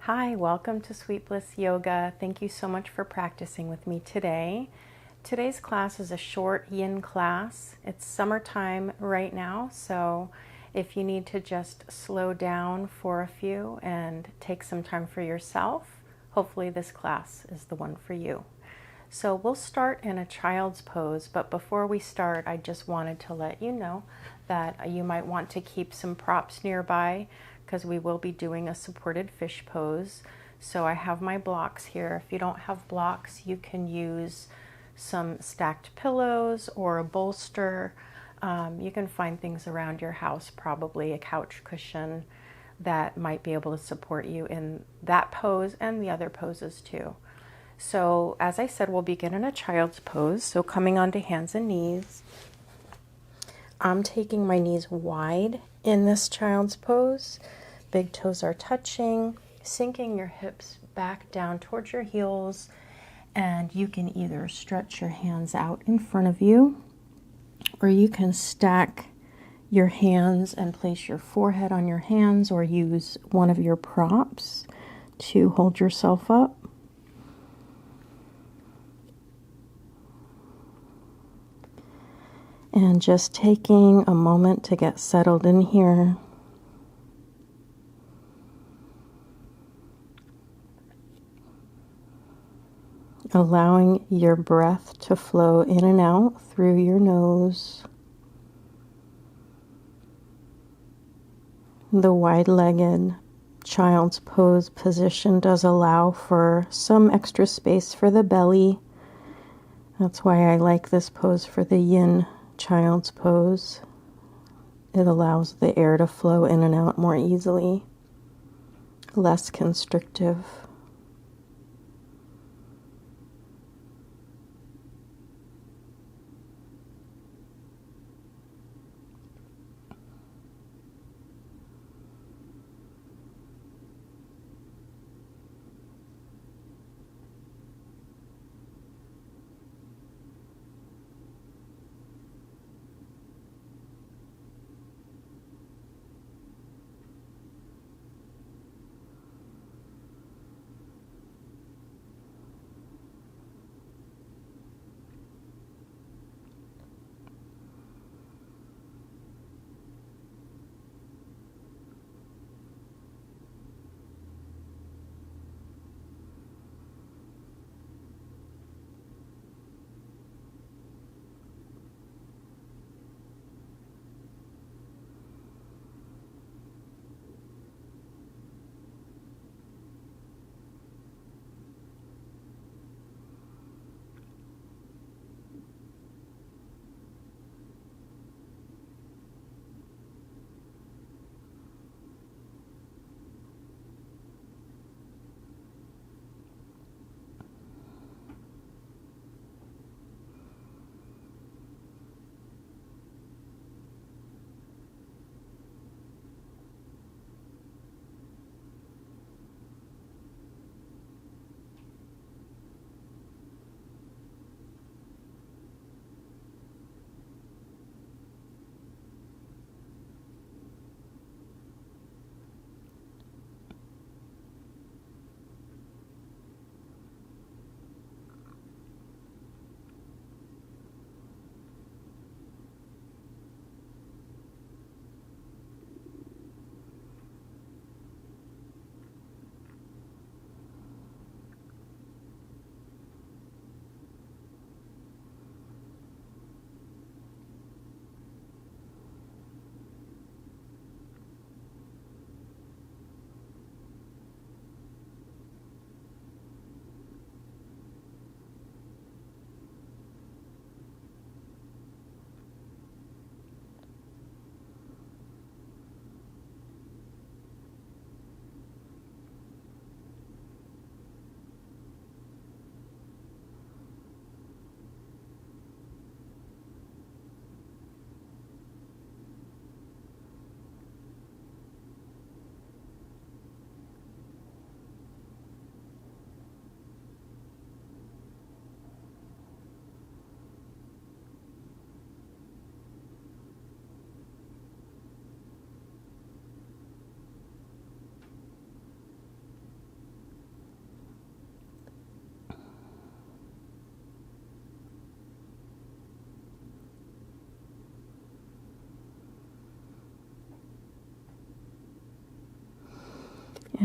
Hi, welcome to Sweet Bliss Yoga. Thank you so much for practicing with me today. Today's class is a short yin class. It's summertime right now, so if you need to just slow down for a few and take some time for yourself, hopefully this class is the one for you. So we'll start in a child's pose, but before we start, I just wanted to let you know that you might want to keep some props nearby because we will be doing a supported fish pose. So I have my blocks here. If you don't have blocks, you can use some stacked pillows or a bolster. You can find things around your house, probably a couch cushion that might be able to support you in that pose and the other poses too. So as I said, we'll begin in a child's pose. So coming onto hands and knees. I'm taking my knees wide in this child's pose. Big toes are touching, sinking your hips back down towards your heels, and you can either stretch your hands out in front of you, or you can stack your hands and place your forehead on your hands, or use one of your props to hold yourself up. And just taking a moment to get settled in here. Allowing your breath to flow in and out through your nose. The wide-legged child's pose position does allow for some extra space for the belly. That's why I like this pose for the yin child's pose. It allows the air to flow in and out more easily, less constrictive.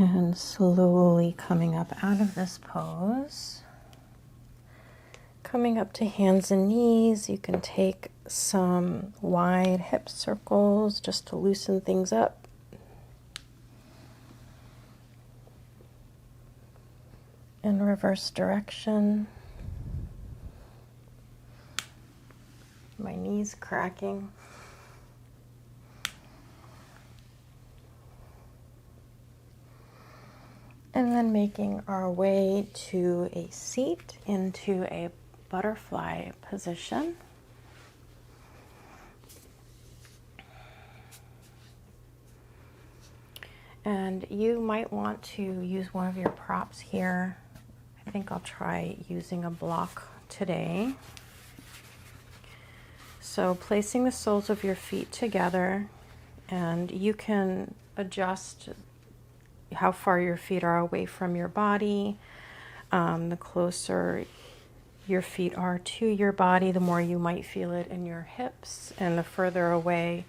And slowly coming up out of this pose. Coming up to hands and knees, you can take some wide hip circles just to loosen things up. In reverse direction. My knees cracking. And then making our way to a seat into a butterfly position. And you might want to use one of your props here. I think I'll try using a block today. So placing the soles of your feet together, and you can adjust how far your feet are away from your body. The closer your feet are to your body, the more you might feel it in your hips, and the further away,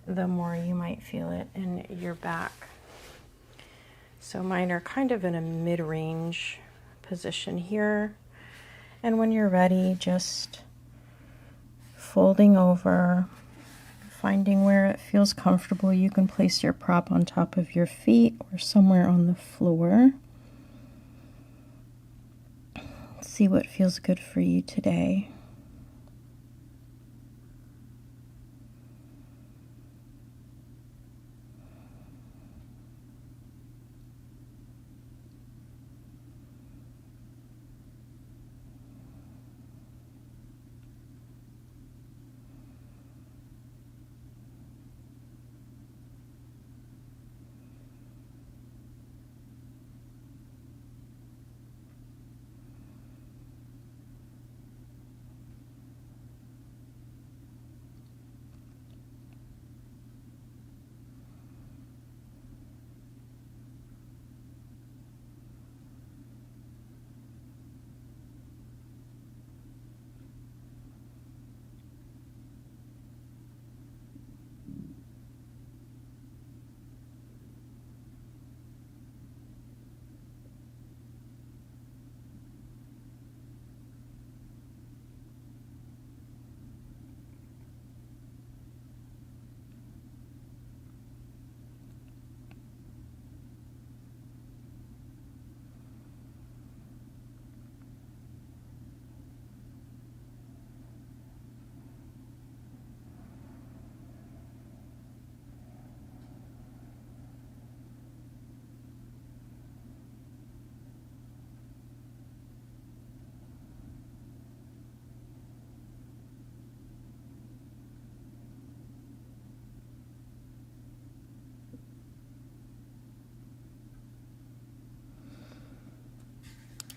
the more you might feel it in your back. So mine are kind of in a mid-range position here. And when you're ready, just folding over, finding where it feels comfortable. You can place your prop on top of your feet or somewhere on the floor. See what feels good for you today.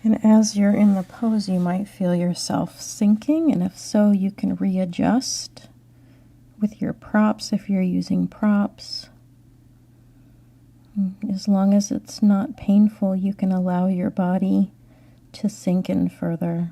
And as you're in the pose, you might feel yourself sinking, and if so, you can readjust with your props if you're using props. As long as it's not painful, you can allow your body to sink in further.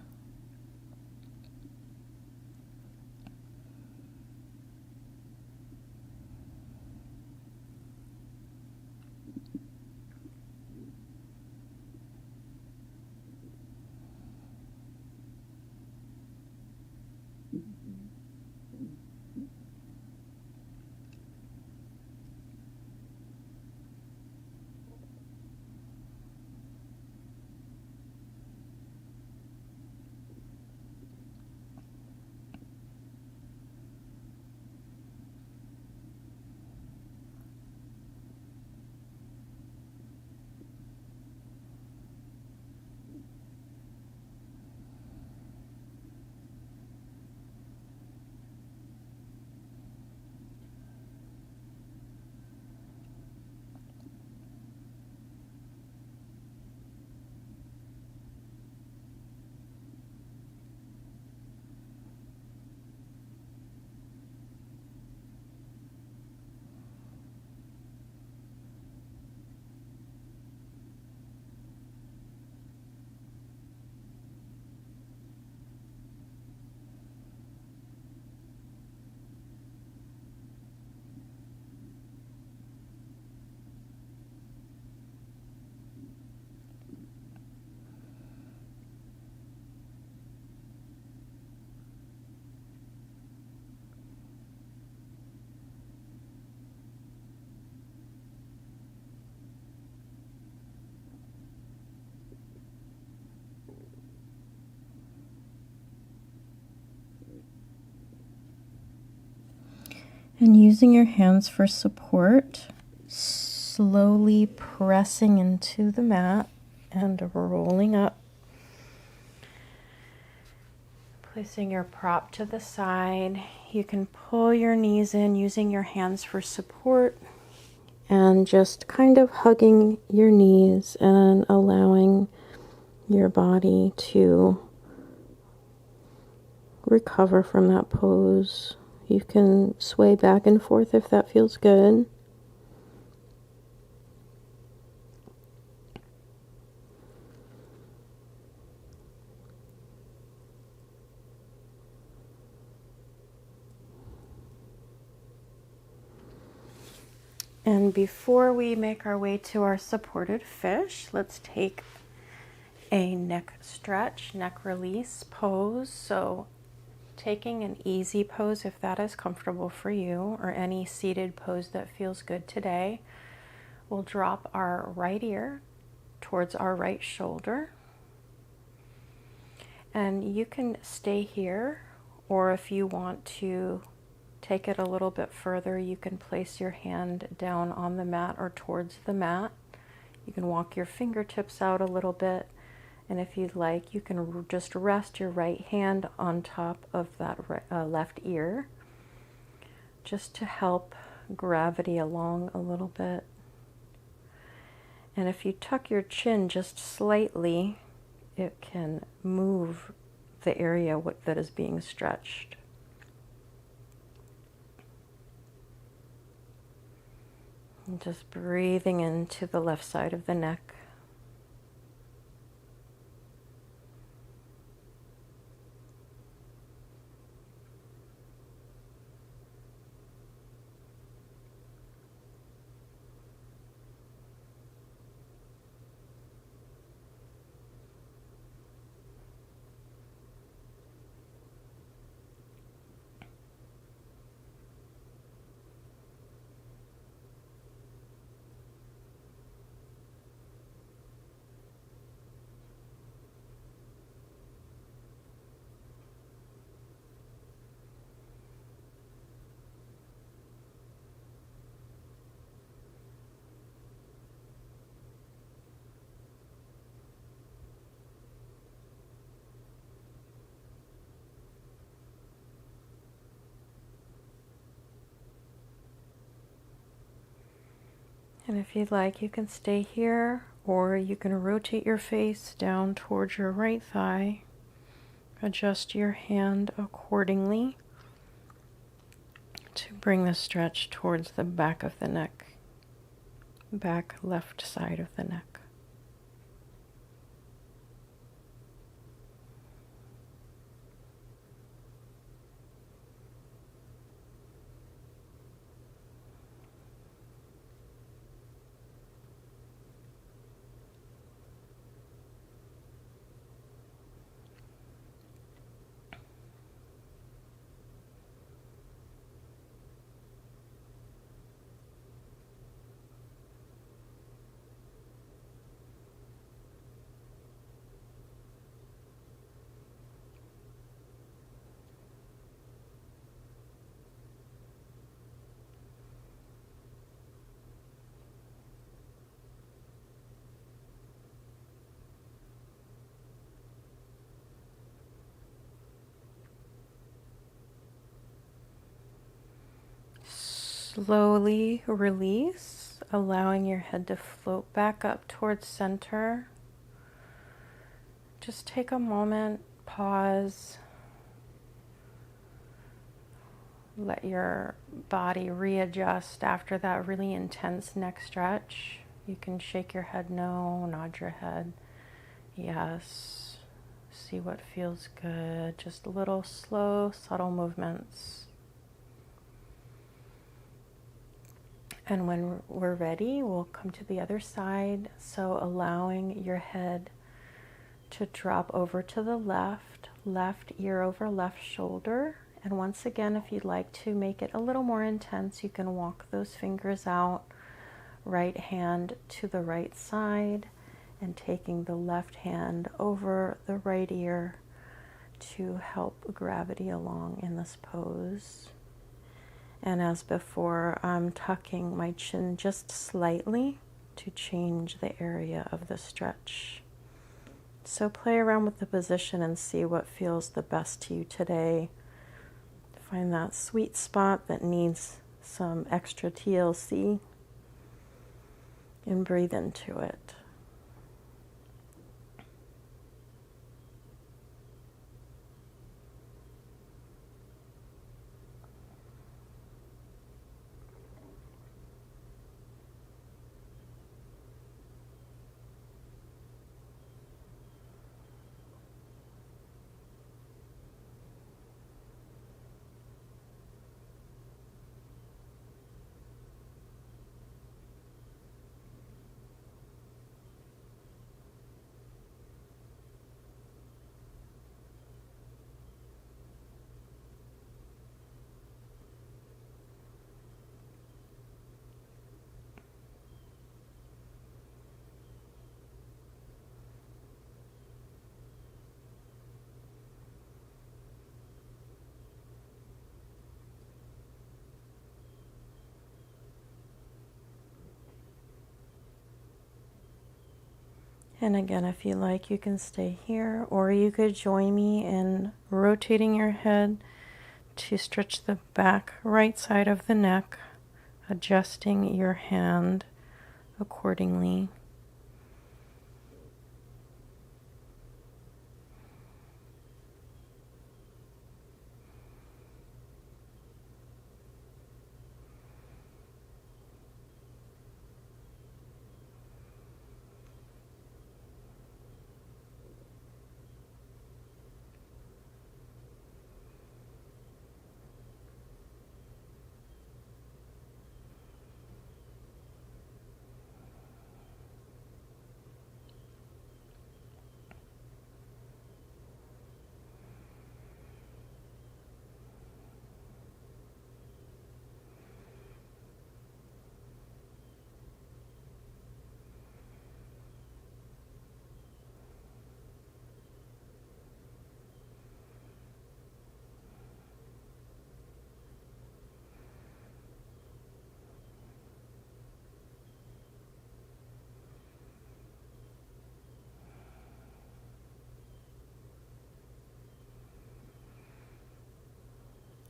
And using your hands for support, slowly pressing into the mat and rolling up. Placing your prop to the side. You can pull your knees in using your hands for support and just kind of hugging your knees and allowing your body to recover from that pose. You can sway back and forth if that feels good. And before we make our way to our supported fish, let's take a neck stretch, neck release pose. So taking an easy pose if that is comfortable for you, or any seated pose that feels good today. We'll drop our right ear towards our right shoulder. And you can stay here, or if you want to take it a little bit further, you can place your hand down on the mat or towards the mat. You can walk your fingertips out a little bit, and if you'd like, you can just rest your right hand on top of that left ear, just to help gravity along a little bit. And if you tuck your chin just slightly, it can move the area that is being stretched. And just breathing into the left side of the neck. And if you'd like, you can stay here, or you can rotate your face down towards your right thigh. Adjust your hand accordingly to bring the stretch towards the back of the neck, back left side of the neck. Slowly release, allowing your head to float back up towards center. Just take a moment, pause, let your body readjust after that really intense neck stretch. You can shake your head no, nod your head yes, see what feels good, just little slow, subtle movements. And when we're ready, we'll come to the other side. So allowing your head to drop over to the left ear over left shoulder. And once again, if you'd like to make it a little more intense, you can walk those fingers out, right hand to the right side, and taking the left hand over the right ear to help gravity along in this pose. And as before, I'm tucking my chin just slightly to change the area of the stretch. So play around with the position and see what feels the best to you today. Find that sweet spot that needs some extra TLC and breathe into it. And again, if you like, you can stay here, or you could join me in rotating your head to stretch the back right side of the neck, adjusting your hand accordingly.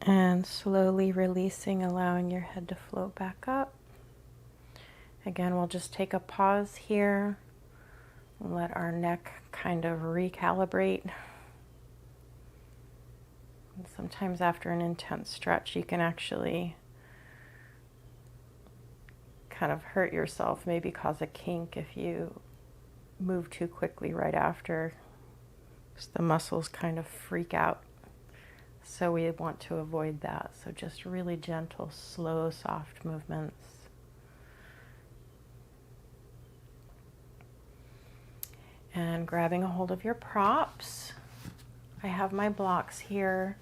And slowly releasing, allowing your head to float back up. Again, we'll just take a pause here. Let our neck kind of recalibrate. And sometimes after an intense stretch, you can actually kind of hurt yourself, maybe cause a kink if you move too quickly right after, because the muscles kind of freak out. So we want to avoid that. So just really gentle, slow, soft movements. And grabbing a hold of your props. I have my blocks here.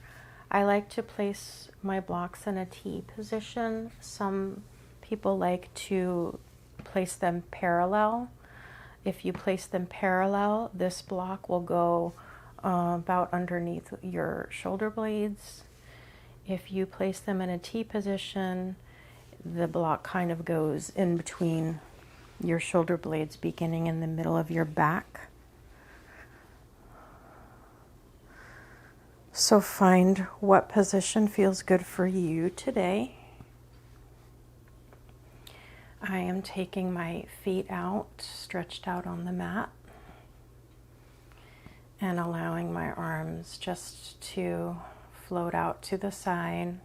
I like to place my blocks in a T position. Some people like to place them parallel. If you place them parallel, this block will go about underneath your shoulder blades. If you place them in a T position, the block kind of goes in between your shoulder blades, beginning in the middle of your back. So find what position feels good for you today. I am taking my feet out, stretched out on the mat, and allowing my arms just to float out to the side.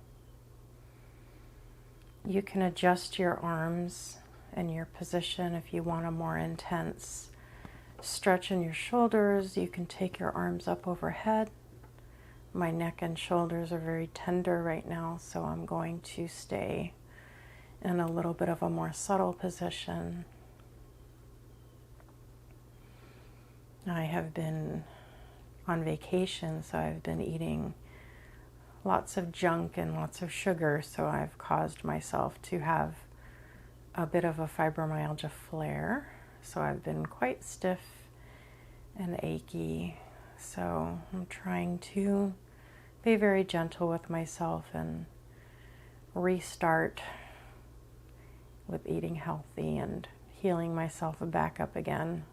You can adjust your arms and your position if you want a more intense stretch in your shoulders. You can take your arms up overhead. My neck and shoulders are very tender right now, so I'm going to stay in a little bit of a more subtle position. I have been on vacation, so I've been eating lots of junk and lots of sugar, so I've caused myself to have a bit of a fibromyalgia flare. So I've been quite stiff and achy. So I'm trying to be very gentle with myself and restart with eating healthy and healing myself back up again.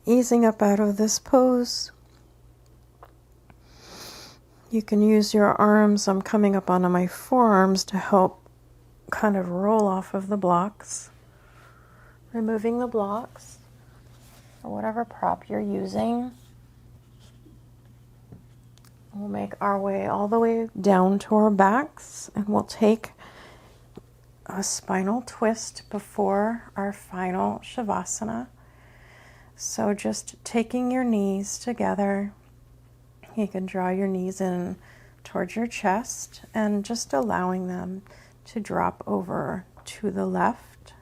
Easing up out of this pose, you can use your arms. I'm coming up onto my forearms to help kind of roll off of the blocks, removing the blocks or whatever prop you're using. We'll make our way all the way down to our backs, and we'll take a spinal twist before our final Savasana. So just taking your knees together, you can draw your knees in towards your chest and just allowing them to drop over to the left.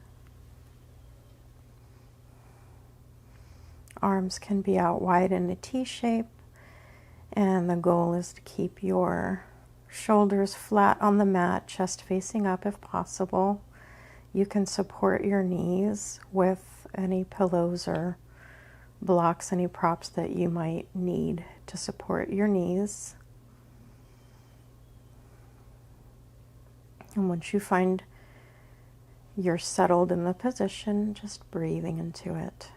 Arms can be out wide in a T shape, and the goal is to keep your shoulders flat on the mat, chest facing up if possible. You can support your knees with any pillows or blocks, any props that you might need to support your knees. And once you find you're settled in the position, just breathing into it.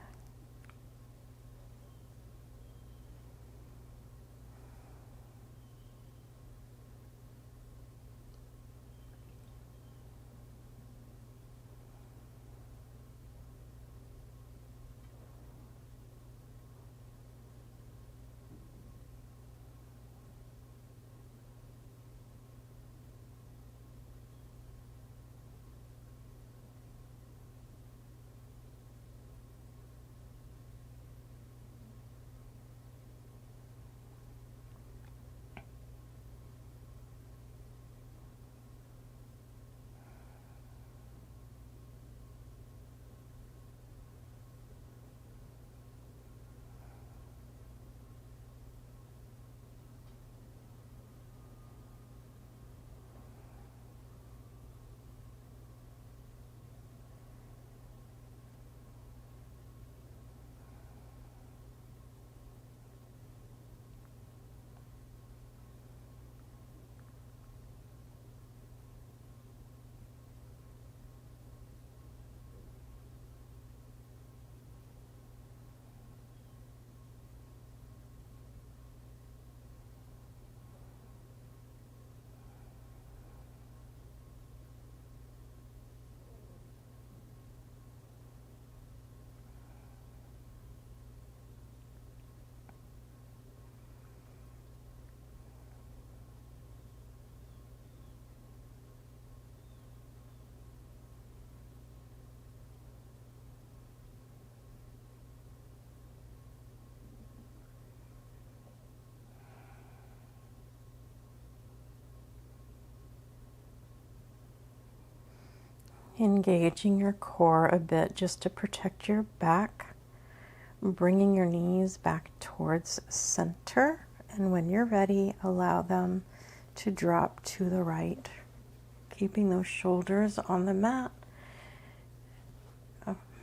Engaging your core a bit just to protect your back, bringing your knees back towards center, and when you're ready, allow them to drop to the right, keeping those shoulders on the mat,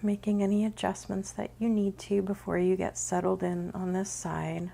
making any adjustments that you need to before you get settled in on this side.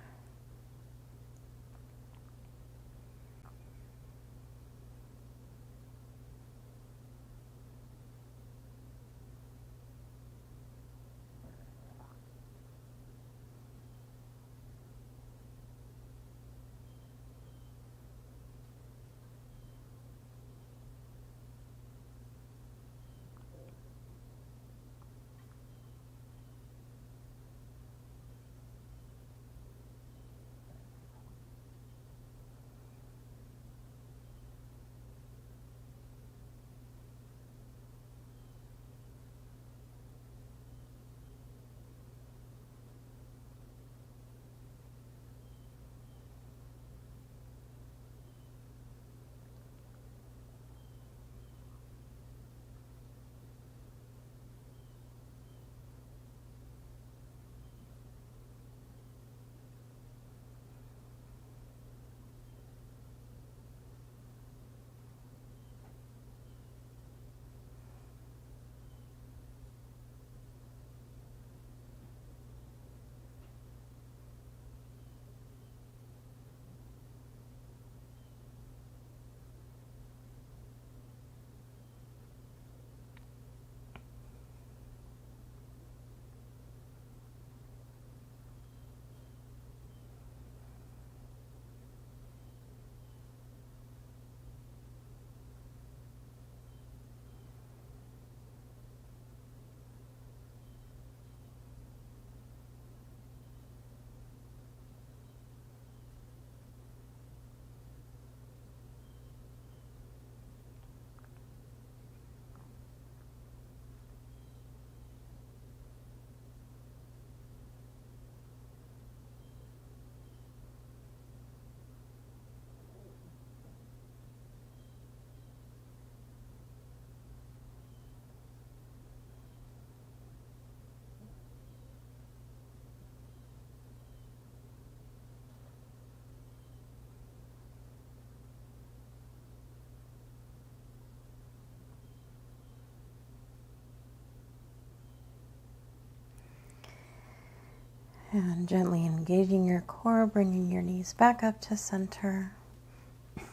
And gently engaging your core, bringing your knees back up to center.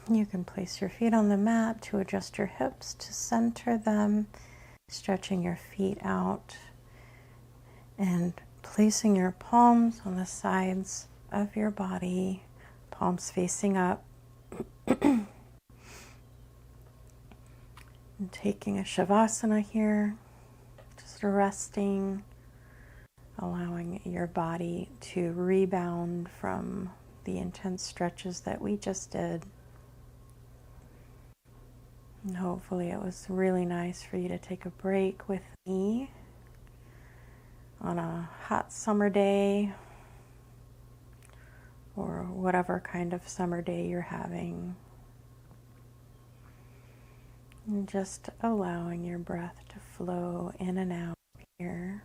You can place your feet on the mat to adjust your hips to center them, stretching your feet out and placing your palms on the sides of your body, palms facing up. And taking a Savasana here, just resting, allowing your body to rebound from the intense stretches that we just did. And hopefully it was really nice for you to take a break with me on a hot summer day or whatever kind of summer day you're having. And just allowing your breath to flow in and out here.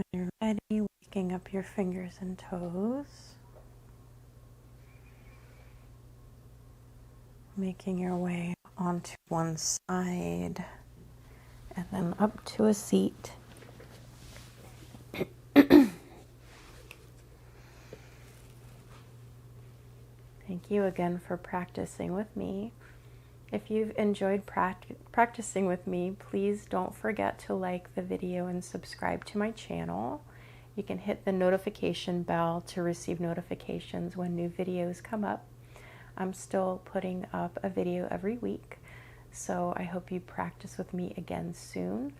When you're ready, waking up your fingers and toes. Making your way onto one side and then up to a seat. Thank you again for practicing with me. If you've enjoyed practicing with me, please don't forget to like the video and subscribe to my channel. You can hit the notification bell to receive notifications when new videos come up. I'm still putting up a video every week, so I hope you practice with me again soon.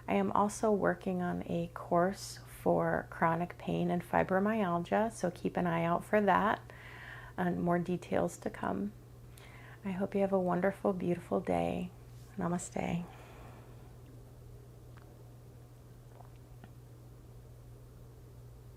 I am also working on a course for chronic pain and fibromyalgia, so keep an eye out for that and more details to come. I hope you have a wonderful, beautiful day. Namaste.